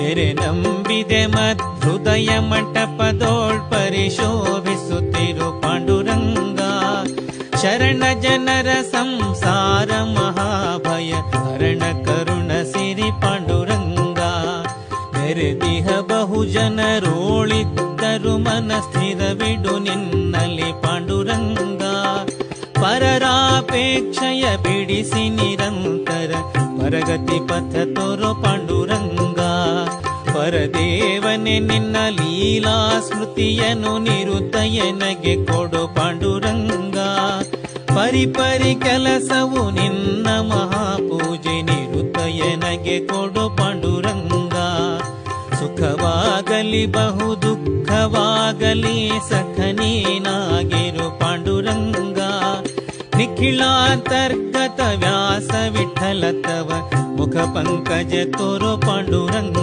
ತೆರೆ ನಂಬಿದೆ ಮದ್ಹೃದಯ ಮಂಟಪದೋಳ್ ಪರಿಶೋಭಿಸುತ್ತಿರು ಪಾಂಡುರಂಗ. ಶರಣ ಜನರ ಸಂಸಾರ ಮಹಾಭಯ ಹರಣ ಕರುಣ ಸಿರಿ ಪಾಂಡುರಂಗ. ನೆರೆದಿಹ ಬಹು ಜನರೋಳಿದ್ದರು ಮನ ಸ್ಥಿರವಿಡು ನಿನ್ನಲಿ ಪಾಂಡುರಂಗ. ಪರರಾಪೇಕ್ಷಯ ಬಿಡಿಸಿ ನಿರಂತರ ಪರಗತಿ ಪಥ ತೋರೋ ಪಾಂಡುರಂಗ. ಪರದೇವನೆ ನಿನ್ನ ಲೀಲಾ ಸ್ಮೃತಿಯನ್ನು ನಿರುತಯನಗೆ ಕೊಡು ಪಾಂಡುರಂಗ. ಪರಿಪರಿ ಕೆಲಸವು ನಿನ್ನ ಮಹಾಪೂಜೆ ನಿರುತಯನಗೆ ಕೊಡು ಪಾಂಡುರಂಗ. ಸುಖವಾಗಲಿ ಬಹು ದುಃಖವಾಗಲಿ ಸಖನೀನಾಗಿರು ಪಾಂಡುರಂಗ. ನಿಖಿಳಾಂತರ್ಗತ ವ್ಯಾಸ ವಿಠಲ ತವ ಮುಖ ಪಂಕಜ ತೋರೋ ಪಾಂಡುರಂಗ.